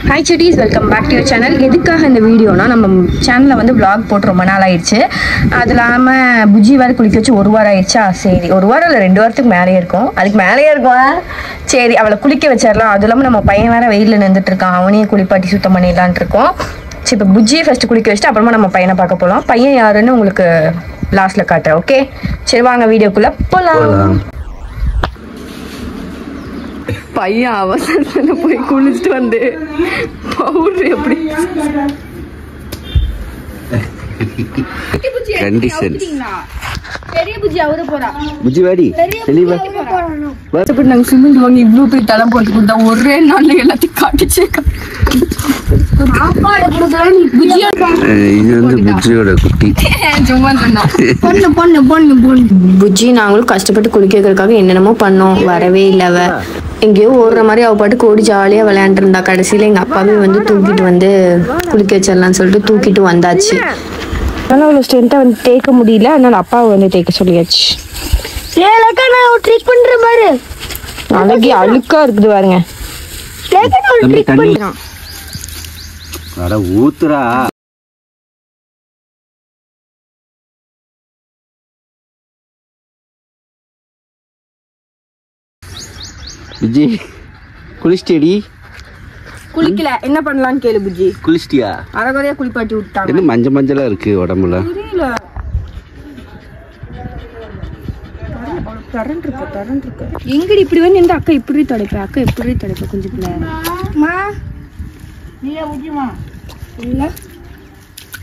Hi chutties, welcome back to your channel. எதுக்காக இந்த வீடியோனா நம்ம சேனல்ல வந்து vlog போட்டு ரொம்ப நாள் ஆயிடுச்சு. அது இல்லாம புஜ்ஜி வேற குளிக்க வச்சு ஒரு வாரம் ஆயிடுச்சா. சரி ஒரு வாரம் இல்ல 2 வாரத்துக்கு மேலயே இருக்கும். அதுக்கு மேலயே இருக்கும். சரி அவளை குளிக்க வச்சிரலாம். அது இல்லாம நம்ம பையன் வேற வெயில்ல நின்னுட்டு இருக்கான். அவனையும் குளிப்பாட்டி சுத்தம் பண்ணிடலாம்னு இருக்கோம். சரி இப்போ புஜ்ஜியை ஃபர்ஸ்ட் குளிக்க வச்சுட்டு அப்புறமா நம்ம பையனை பார்க்க போலாம். பையன் யாருன்னு உங்களுக்கு லாஸ்ட்ல காட்டுறேன். ஓகே சரி வாங்க வீடியோக்குள்ள போலாம். பையன் அவசரத்துல போய் குளிச்சுட்டு வந்து பவுடர் எப்படி பெரிய புஜ்ஜி அவரு போறா புஜ்ஜி வாடி தெளிவா நாங்க சிமெண்ட் வாங்கி இவ்வளவு போய் தலை போட்டு கொடுத்தா ஒரே நாள்ல எல்லாத்தையும் காட்டிச்சே. புஜ்ஜி நாங்களும் கஷ்டப்பட்டு குளிக்க வைக்கிறதுக்காக என்னென்னமோ பண்ணோம். வரவே இல்லை. அவ எங்கேயோ ஓடுற மாதிரி அவ பாட்டுக்கு ஓடி ஜாலியா விளையாண்டு இருந்தா. கடைசியில எங்க அப்பாவே வந்து தூக்கிட்டு வந்து குளிக்க வச்சிடலாம்னு சொல்லிட்டு தூக்கிட்டு வந்தாச்சு. அதனால அவ்வளோ ஸ்ட்ரென்த்தா வந்து தேய்க்க முடியல. அதனால அப்பாவை வந்து தேய்க்க சொல்லியாச்சு. அழகி அழுக்கா இருக்குது பாருங்க. ஊத்துறா புஜ்ஜி குளிச்சிட்டியடி? குளிக்கல. என்ன பண்ணலாம்னு கேளு புஜ்ஜி. குளிச்சிட்டியா? அரைகுறையா குளிப்பாட்டி விட்டாங்க. என்ன மஞ்சளா இருக்கு உடம்புல? தெரியல. எங்கடி இப்படி வந்து இந்த அக்கா இப்படி தொடைப்ப? அக்கா எப்படி தொடைப்ப? கொஞ்சம்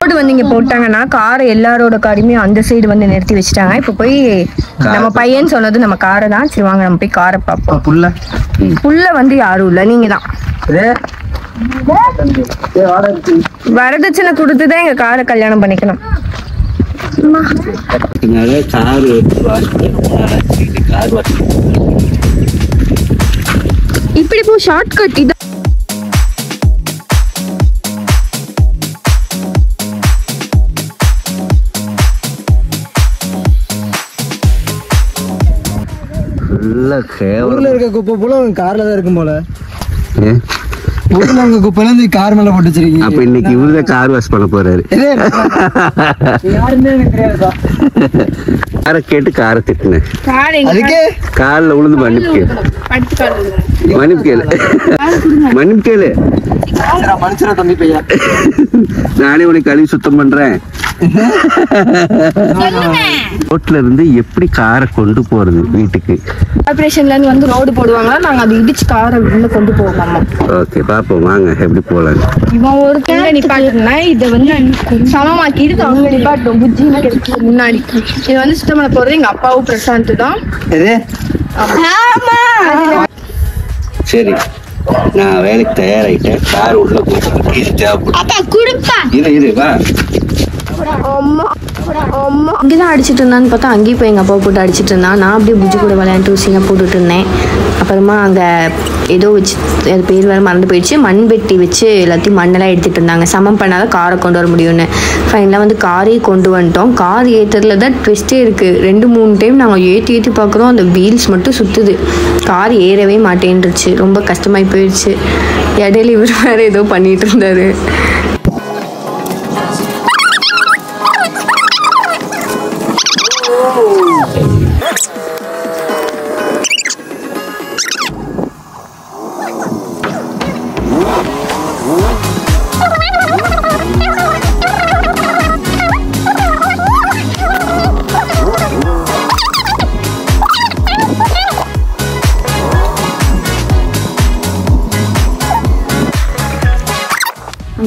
ரோடு வந்து இங்க போட்டாங்கன்னா காரை எல்லாரோட காரையுமே அந்த சைடு வந்து நிறுத்தி வச்சுட்டாங்க. இப்ப போய் நம்ம பையன் சொன்னது நம்ம காரை தான். சரி வாங்க நம்ம போய் காரை பார்ப்போம். புள்ள வந்து யாரும் இல்ல, நீங்க தான். வரதட்சணை கொடுத்துதான் எங்க காரை கல்யாணம் பண்ணிக்கணும். இப்படி போ ஷார்ட் கட். இது ஊர்ல இருக்க குப்பை போல கார்ல தான் இருக்கும் போல. ஊர்ல இருக்க குப்பைல இந்த கார் மேல போட்டு வச்சிருக்கீங்க. அப்ப இன்னைக்கு இவருதான் கார் வாஷ் பண்ண போறாரு. யாருமே எனக்கு தெரியாதுப்பா. காரை கேட்டு காரை திட்டுனேன். அதுக்கு காலில் உழுந்து மன்னிப்பு கேளு. மன்னிப்பு கேளு. மன்னிப்பு கேளு. மனுஷன தம்பி பையன். நானே உனக்கு கழுவி சுத்தம் பண்றேன். ரோட்ல இருந்து எப்படி காரை கொண்டு போறது வீட்டுக்கு? கார்பரேஷன்ல இருந்து வந்து ரோடு போடுவாங்களா, நாங்க அதை இடிச்சு காரை உள்ள கொண்டு போவோம். ஓகே பாப்போம் வாங்க எப்படி போலாம். இவன் ஒரு கிணறு நிப்பாட்டுனா இதை வந்து சமமாக்கிட்டு அவங்க நிப்பாட்டும். புஜ்ஜி முன்னாடி இதை வந்து சுத்தம் பண்ண போறது எங்க அப்பாவும் பிரசாந்த் தான். சரி நான் வேலைக்கு தயாராயிட்டேன். கார் உள்ள இது வா. இங்கேதான் அடிச்சிட்டு இருந்தான்னு பார்த்தா அங்கேயும் போய் எங்கள் அப்பா போட்டு அடிச்சிட்டு இருந்தான். நான் அப்படியே புஜ்ஜி கூட விளையாண்டு ஊசியாக போட்டுட்டு இருந்தேன். அப்புறமா அங்கே ஏதோ வச்சு அது பேர் வேறு மறந்து போயிடுச்சு. மண்வெட்டி வச்சு எல்லாத்தையும் மண்ணெல்லாம் எடுத்துகிட்டு இருந்தாங்க. சமம் பண்ணாதான் காரை கொண்டு வர முடியும்னு. ஃபைனலாக வந்து காரையே கொண்டு வந்துட்டோம். கார் ஏற்றுறதுல தான் ட்விஸ்டே இருக்குது. 2-3 டைம் நாங்கள் ஏற்றி பார்க்குறோம். அந்த வீல்ஸ் மட்டும் சுற்றுது. கார் ஏறவே மாட்டேன்ருச்சு. ரொம்ப கஷ்டமாகி போயிடுச்சு. இடையில இவர் வேறு ஏதோ பண்ணிகிட்டு இருந்தார்.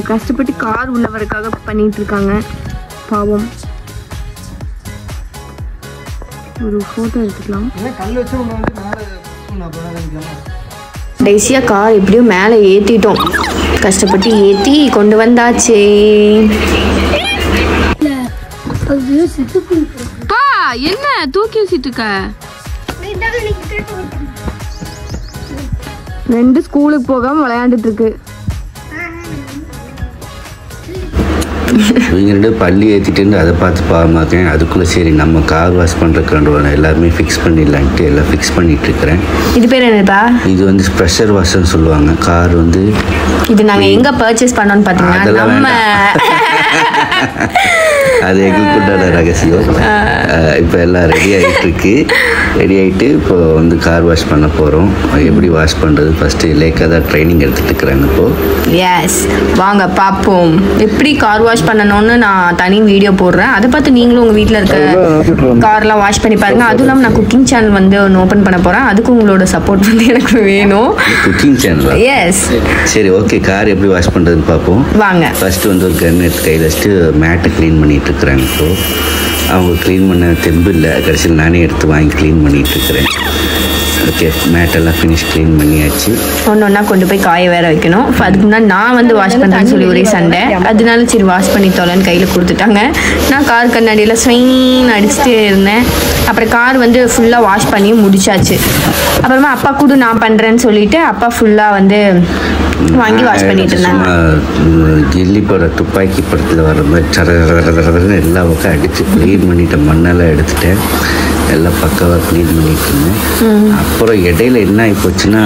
கஷ்டப்பட்டு கார் உள்ளவருக்காக பண்ணிட்டு இருக்காங்க. பாவம். ஒரு போட்டோ எடுத்துக்கலாம். கடைசியா கார் எப்படியும் மேலே ஏத்திட்டோம். கஷ்டப்பட்டு ஏத்தி கொண்டு வந்தாச்சு. என்ன தூக்கி வச்சிட்டு 2 ஸ்கூலுக்கு போகாம விளையாண்டுட்டு இருக்கு. இவங்க ரெண்டு பள்ளி ஏற்றிட்டு அதை பார்த்து பாவமாக்கேன். அதுக்குள்ளே சரி நம்ம கார் வாஷ் பண்ணுறதுக்கான எல்லாருமே ஃபிக்ஸ் பண்ணிடலான்ட்டு எல்லாம் ஃபிக்ஸ் பண்ணிகிட்ருக்கிறேன். இது பேர் என்னப்பா? இது வந்து ப்ரெஷர் வாஷர்னு சொல்லுவாங்க. கார் வந்து இது நாங்கள் எங்கே பர்ச்சேஸ் பண்ணோன்னு பார்த்தீங்கன்னா நம்ம அது எங்களுக்கு உண்டான ரகசியம். இப்போ எல்லாம் ரெடி ஆகிட்டு இப்போ வந்து கார் வாஷ் பண்ண போகிறோம். எப்படி வாஷ் பண்ணுறது ஃபஸ்ட்டு லேக்காக தான் ட்ரைனிங் எடுத்துகிட்டு இருக்கிறாங்க இப்போது. எஸ், வாங்க பார்ப்போம் எப்படி கார் வாஷ் பண்ணணும்னு நான் தனி வீடியோ போடுறேன். அதை பார்த்து நீங்களும் உங்கள் வீட்டில் இருக்க கார்லாம் வாஷ் பண்ணி பாருங்கள். அதுவும் இல்லாமல் நான் குக்கிங் சேனல் வந்து ஒன்று ஓப்பன் பண்ண போகிறேன். அதுக்கு உங்களோட சப்போர்ட் வந்து எனக்கு வேணும். Cooking channel? எஸ். சரி, ஓகே. கார் எப்படி வாஷ் பண்ணுறதுன்னு பார்ப்போம் வாங்க. ஃபஸ்ட்டு வந்து ஒரு கன் எடுத்து கையில் வச்சுட்டு மேட்டை க்ளீன் பண்ணிகிட்டு இருக்கிறாங்க. இப்போது அவங்க க்ளீன் பண்ண தெம்பு இல்லை, கடைசியில் நானே எடுத்து வாங்கி க்ளீன் பண்ணிகிட்ருக்கிறேன். ஓகே, மேட்டெல்லாம் ஃபினிஷ் க்ளீன் பண்ணியாச்சு. ஒன்று ஒன்றா கொண்டு போய் காய வேற வைக்கணும். அதுக்கு முன்னாடி நான் வந்து வாஷ் பண்ணுறேன்னு சொல்லி ஒரே சண்டை. அதனால சரி வாஷ் பண்ணி தொலைன்னு கையில் கொடுத்துட்டாங்க. நான் கார் கண்ணாடியில் ஸ்வைன் அடிச்சுட்டே இருந்தேன். அப்புறம் கார் வந்து ஃபுல்லாக வாஷ் பண்ணி முடிச்சாச்சு. அப்புறமா அப்பா கூட நான் பண்ணுறேன்னு சொல்லிட்டு அப்பா ஃபுல்லாக வந்து வாங்கி வாஷ் பண்ணிட்டு இருந்தாங்க. கில்லி படம் துப்பாக்கி படத்தில் வர மாதிரி எல்லா பக்கம் அடித்து க்ளீன் பண்ணிட்டேன். மண்ணெல்லாம் எடுத்துட்டேன், எல்லாம் பக்காவாக க்ளீன் பண்ணிட்டு இருந்தேன். அப்புறம் இடையில என்ன ஆகி போச்சுன்னா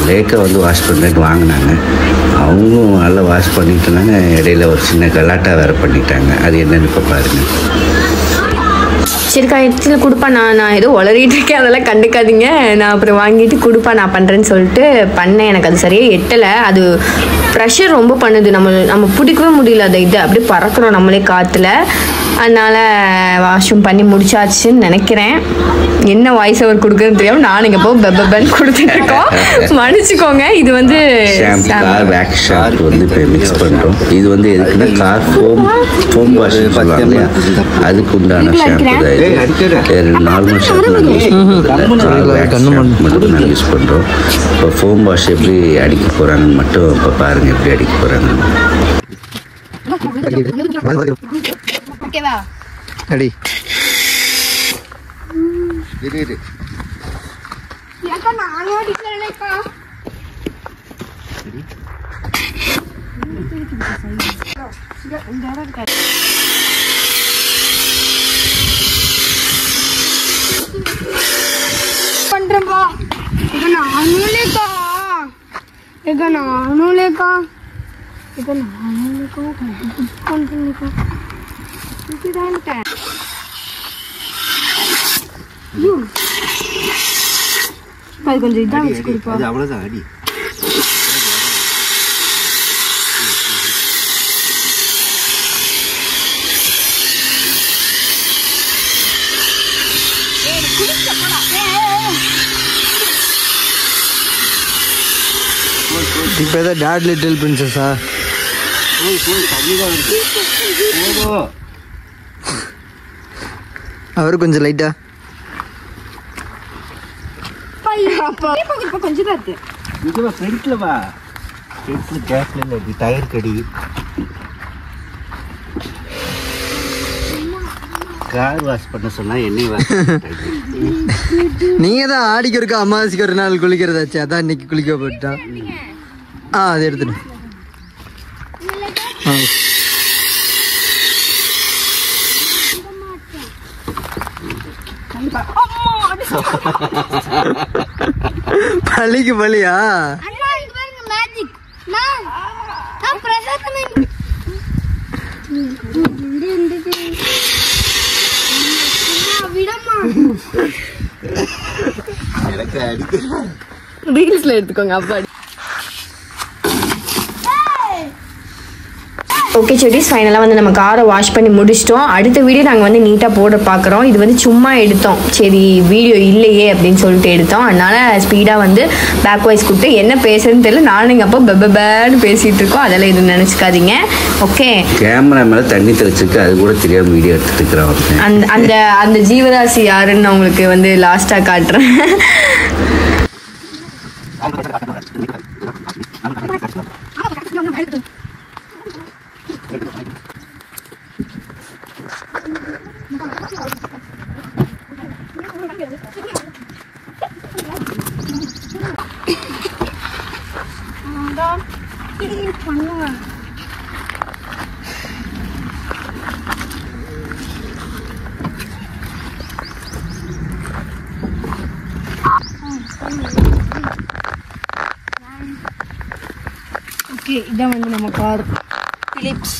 லேக்கை வந்து வாஷ் பண்ணுறேன்னு வாங்கினாங்க. அவங்களும் நல்லா வாஷ் பண்ணிட்டு இருந்தாங்க. இடையில ஒரு சின்ன கலாட்டா வேறு பண்ணிட்டாங்க. அது என்னன்னு இப்போ பாருங்கள். சரிக்கா, இடத்துல கொடுப்பா. நான் ஏதோ உளறிட்டு இருக்கேன், அதெல்லாம் கண்டுக்காதீங்க. நான் அப்புறம் வாங்கிட்டு கொடுப்பா நான் பண்ணுறேன்னு சொல்லிட்டு பண்ணேன். எனக்கு அது சரியாக எட்டலை. அது ப்ரெஷர் ரொம்ப பண்ணுது. நம்ம பிடிக்கவே முடியல. அதை இது அப்படியே பறக்கிறோம் நம்மளே காற்றுல. அதனால் வாஷும் பண்ணி முடிச்சாச்சுன்னு நினைக்கிறேன். என்ன வாய்ஸ் ஓவர் கொடுக்குறதுன்னு தெரியாமல் நான் இங்கே போய் பெப்பன் கொடுத்துட்ருக்கோம். மன்னிச்சுக்கோங்க. இது வந்து கார் வேக்ஸ் ஷாம்பு வந்து இப்போ மிக்ஸ் பண்ணுறோம். இது வந்து எதுக்குன்னா கார் ஃபோம் வாஷ் பண்ணுவாங்க இல்லையா, அதுக்கு உண்டான ஷாம்பு தான் இது. நார்மல் ஷாம்பு நாங்கள் யூஸ் மட்டும் நாங்கள் யூஸ் பண்ணுறோம். இப்போ ஃபோம் வாஷ் எப்படி அடிக்க போகிறாங்கன்னு மட்டும் இப்போ பாருங்கள் எப்படி அடிக்க போகிறாங்க. ஓகேவா? அடி இரு ஏக்கா நானும் அடிக்கிறேனேக்கா. பண்றேன்பா. ஏக்கா நானும் லேக்கா. ஏக்கா நானும் லேக்கா. ஏக்கா நானும் லேக்கா. பண்றேன்க்கா. இதுதான் அது கொஞ்சம் இதாக வச்சு கொடுப்பா. அது அவ்வளோதான் அடி. இப்போ ஏதாவது டாட் லிட்டில் பிரின்சஸா? அவரு கொஞ்சம் லைட்டா கொஞ்சம் தான் இருக்கு. இதுவா ஃப்ரண்ட்ல வா. ஃப்ரண்ட்ல கேப்ல இல்ல, இது டயர் கடி. கார் வாஷ் பண்ண சொன்னா என்னை வாஷ் நீங்க தான் ஆடிக்கு இருக்கா அமாவாசைக்கு ஒரு நாள் குளிக்கிறதாச்சு. அதான் இன்னைக்கு குளிக்க போட்டா. அதை எடுத்துட்டு பள்ளிக்கு பள்ளியா? ரீல்ஸ்ல எடுத்துக்கோங்க அப்பா. ஓகே செடிஸ், ஃபைனலாக வந்து நம்ம காரை வாஷ் பண்ணி முடிச்சிட்டோம். அடுத்த வீடியோ நாங்கள் வந்து நீட்டாக போட பார்க்குறோம். இது வந்து சும்மா எடுத்தோம், சரி வீடியோ இல்லையே அப்படின்னு சொல்லிட்டு எடுத்தோம். அதனால் ஸ்பீடாக வந்து பேக் வாய்ஸ் கொடுத்து என்ன பேசுறதுன்னு தெரியல. நானும் எங்கள் அப்பா பெப்பேன்னு பேசிகிட்டு இருக்கோம். அதெல்லாம் எதுவும் நினச்சிக்காதீங்க. ஓகே, கேமரா மேலே தண்ணி தெளிச்சிருக்கு, அது கூட தெரியாமல் வீடியோ எடுத்துட்டு இருக்கிறோம். அந்த அந்த ஜீவராசி யாருன்னு நான் உங்களுக்கு வந்து லாஸ்ட்டாக காட்டுறேன். ஓகே இதான் வந்து நம்ம கார் பிலிப்ஸ்.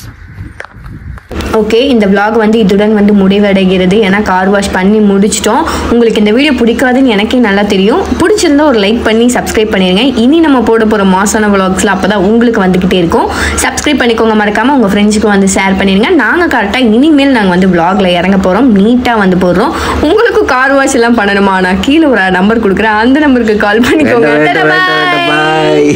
ஓகே, இந்த vlog வந்து இதுடன் வந்து முடிவடைகிறது. ஏன்னா கார் வாஷ் பண்ணி முடிச்சிட்டோம். உங்களுக்கு இந்த வீடியோ பிடிக்காதுன்னு எனக்கே நல்லா தெரியும். பிடிச்சிருந்தா ஒரு லைக் பண்ணி சப்ஸ்கிரைப் பண்ணிடுங்க. இனி நம்ம போட போகிற மாசான vlogsல அப்போ தான் உங்களுக்கு வந்துக்கிட்டே இருக்கும். சப்ஸ்கிரைப் பண்ணிக்கோங்க, மறக்காமல் உங்கள் ஃப்ரெண்ட்ஸுக்கும் வந்து ஷேர் பண்ணிடுங்க. நாங்கள் கரெக்டாக இனிமேல் நாங்கள் வந்து vlogல இறங்க போகிறோம். நீட்டாக வந்து போடுறோம். உங்களுக்கும் கார் வாஷ் எல்லாம் பண்ணணுமா? நான் கீழே ஒரு நம்பர் கொடுக்குறேன், அந்த நம்பருக்கு கால் பண்ணிக்கோங்க. பாய்.